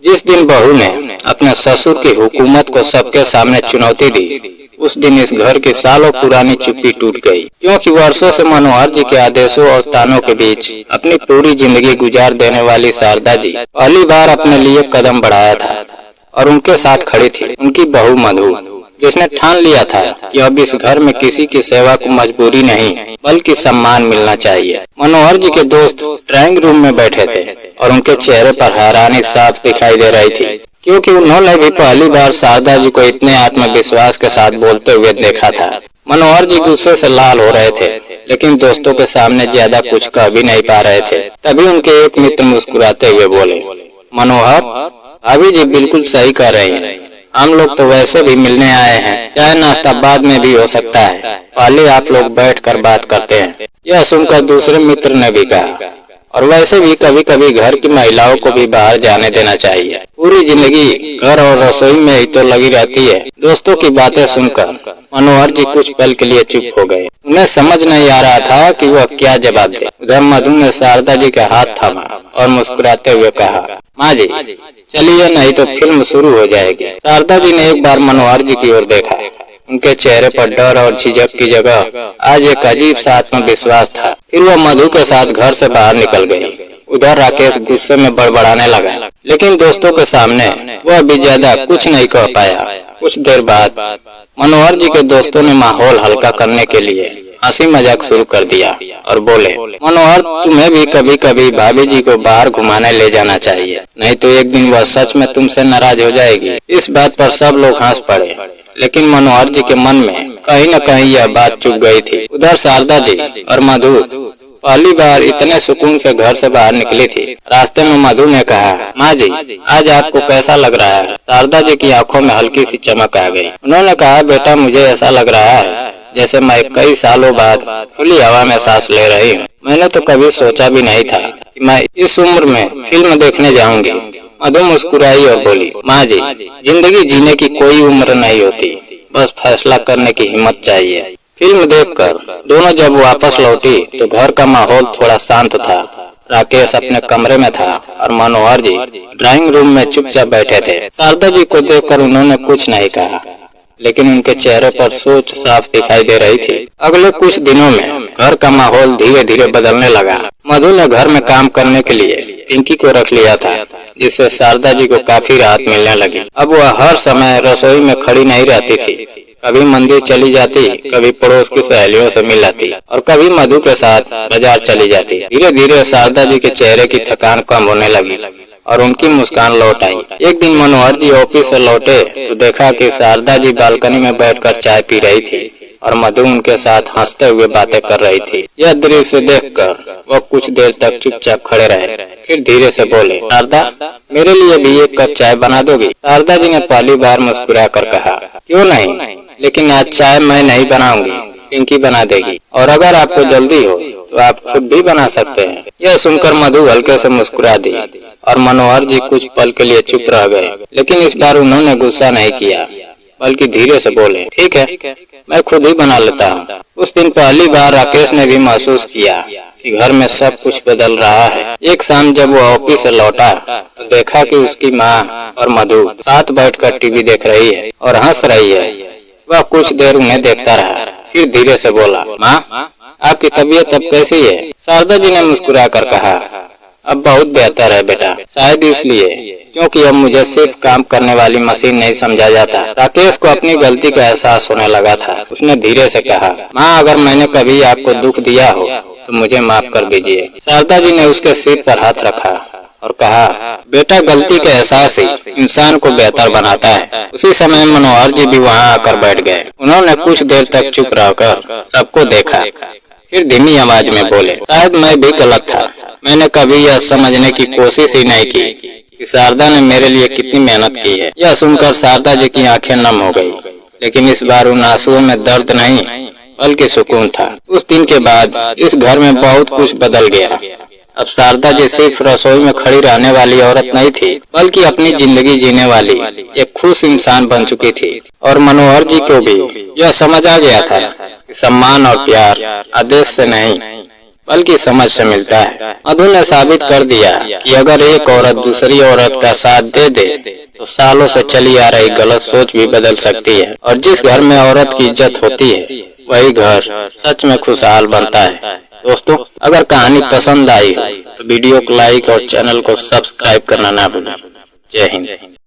जिस दिन बहू ने अपने ससुर की हुकूमत को सबके सामने चुनौती दी, उस दिन इस घर की सालों पुरानी चुप्पी टूट गई, क्योंकि वर्षों से मनोहर जी के आदेशों और तानों के बीच अपनी पूरी जिंदगी गुजार देने वाली शारदा जी पहली बार अपने लिए कदम बढ़ाया था और उनके साथ खड़ी थी उनकी बहू मधु, जिसने ठान लिया था कि अब इस घर में किसी की सेवा को मजबूरी नहीं बल्कि सम्मान मिलना चाहिए। मनोहर जी के दोस्त ड्राइंग रूम में बैठे थे और उनके चेहरे पर हैरानी साफ दिखाई दे रही थी, क्योंकि उन्होंने भी पहली बार शारदा जी को इतने आत्मविश्वास के साथ बोलते हुए देखा था। मनोहर जी गुस्से से लाल हो रहे थे, लेकिन दोस्तों के सामने ज्यादा कुछ कह भी नहीं पा रहे थे। तभी उनके एक मित्र मुस्कुराते हुए बोले, मनोहर, भाभी जी बिल्कुल सही कह रही हैं। हम लोग तो वैसे भी मिलने आए हैं, चाहे नाश्ता बाद में भी हो सकता है, पहले आप लोग बैठकर बात करते हैं। यह सुनकर दूसरे मित्र ने भी कहा, और वैसे भी कभी कभी घर की महिलाओं को भी बाहर जाने देना चाहिए, पूरी जिंदगी घर और रसोई में ही तो लगी रहती है। दोस्तों की बातें सुनकर मनोहर जी कुछ पल के लिए चुप हो गए। उन्हें समझ नहीं आ रहा था कि वह क्या जवाब दे। उधर मधु ने शारदा जी का हाथ थामा और मुस्कुराते हुए कहा, माँ जी चलिए, नहीं तो फिल्म शुरू हो जाएगी। शारदा जी ने एक बार मनोहर जी की ओर देखा। उनके चेहरे पर डर और झिझक की जगह आज एक अजीब सा आत्मविश्वास था। फिर वह मधु के साथ घर से बाहर निकल गई। उधर राकेश गुस्से में बड़बड़ाने लगा, लेकिन दोस्तों के सामने वह भी ज्यादा कुछ नहीं कह पाया। कुछ देर बाद मनोहर जी के दोस्तों ने माहौल हल्का करने के लिए हंसी मजाक शुरू कर दिया और बोले, मनोहर, तुम्हें भी कभी कभी भाभी जी को बाहर घुमाने ले जाना चाहिए, नहीं तो एक दिन वह सच में तुमसे नाराज हो जाएगी। इस बात पर सब लोग हंस पड़े, लेकिन मनोहर जी के मन में कहीं न कहीं यह बात चुभ गई थी। उधर शारदा जी और मधु पहली बार इतने सुकून से घर से बाहर निकली थी। रास्ते में मधु ने कहा, माँ जी आज आपको कैसा लग रहा है? शारदा जी की आंखों में हल्की सी चमक आ गई। उन्होंने कहा, बेटा मुझे ऐसा लग रहा है जैसे मैं कई सालों बाद खुली हवा में सांस ले रही हूँ। मैंने तो कभी सोचा भी नहीं था कि मैं इस उम्र में फिल्म देखने जाऊंगी। मधु मुस्कुराई और बोली, माँ जी जिंदगी जीने की कोई उम्र नहीं होती, बस फैसला करने की हिम्मत चाहिए। फिल्म देखकर दोनों जब वापस लौटी तो घर का माहौल थोड़ा शांत था। राकेश अपने कमरे में था और मनोहर जी ड्राइंग रूम में चुपचाप बैठे थे। शारदा जी को देखकर उन्होंने कुछ नहीं कहा, लेकिन उनके चेहरे पर सोच साफ दिखाई दे रही थी। अगले कुछ दिनों में घर का माहौल धीरे धीरे बदलने लगा। मधु ने घर में काम करने के लिए पिंकी को रख लिया था, जिससे शारदा जी को काफी राहत मिलने लगी। अब वह हर समय रसोई में खड़ी नहीं रहती थी, कभी मंदिर चली जाती, कभी पड़ोस की सहेलियों से मिल आती और कभी मधु के साथ बाजार चली जाती। धीरे धीरे शारदा जी के चेहरे की थकान कम होने लगी और उनकी मुस्कान लौट आई। एक दिन मनोहर जी ऑफिस से लौटे तो देखा कि शारदा जी बालकनी में बैठकर चाय पी रही थी और मधु उनके साथ हंसते हुए बातें कर रही थी। यह दृश्य देखकर वह कुछ देर तक चुपचाप खड़े रहे, फिर धीरे से बोले, शारदा मेरे लिए भी एक कप चाय बना दोगी? शारदा जी ने पहली बार मुस्कुरा कर कहा, क्यों नहीं, लेकिन आज चाय मैं नहीं बनाऊंगी, पिंकी बना देगी, और अगर आपको जल्दी हो तो आप खुद भी बना सकते हैं। यह सुनकर मधु हल्के से मुस्कुरा दी और मनोहर जी कुछ पल के लिए चुप रह गए, लेकिन इस बार उन्होंने गुस्सा नहीं किया, बल्कि धीरे से बोले, ठीक है मैं खुद ही बना लेता हूँ। उस दिन पहली बार राकेश ने भी महसूस किया कि घर में सब कुछ बदल रहा है। एक शाम जब वो ऑफिस से लौटा तो देखा कि उसकी माँ और मधु साथ बैठकर टीवी देख रही है और हंस रही है। वह कुछ देर उन्हें देखता रहा, फिर धीरे से बोला, माँ आपकी तबीयत अब कैसी है? शारदा जी ने मुस्कुरा कर कहा, अब बहुत बेहतर है बेटा, शायद इसलिए क्योंकि अब मुझे सिर्फ काम करने वाली मशीन नहीं समझा जाता। राकेश को अपनी गलती का एहसास होने लगा था। उसने धीरे से कहा, माँ अगर मैंने कभी आपको दुख दिया हो तो मुझे माफ कर दीजिए। शारदा जी ने उसके सिर पर हाथ रखा और कहा, बेटा गलती का एहसास ही इंसान को बेहतर बनाता है। उसी समय मनोहर जी भी वहाँ आकर बैठ गए। उन्होंने कुछ देर तक चुप रहकर सबको देखा, फिर धीमी आवाज में बोले, शायद मैं भी गलत था, मैंने कभी यह समझने की कोशिश ही नहीं की कि शारदा ने मेरे लिए कितनी मेहनत की है। यह सुनकर शारदा जी की आंखें नम हो गई, लेकिन इस बार उन आंसुओं में दर्द नहीं बल्कि सुकून था। उस दिन के बाद इस घर में बहुत कुछ बदल गया। अब शारदा जी सिर्फ रसोई में खड़ी रहने वाली औरत नहीं थी, बल्कि अपनी जिंदगी जीने वाली एक खुश इंसान बन चुकी थी। और मनोहर जी को भी यह समझ आ गया था कि सम्मान और प्यार आदेश से नहीं बल्कि समझ से मिलता है। मधु ने साबित कर दिया कि अगर एक औरत दूसरी औरत का साथ दे दे तो सालों से चली आ रही गलत सोच भी बदल सकती है, और जिस घर में औरत की इज्जत होती है वही घर सच में खुशहाल बनता है। दोस्तों, अगर कहानी पसंद आई हो तो वीडियो को लाइक और चैनल को सब्सक्राइब करना ना भूलें। जय हिंद।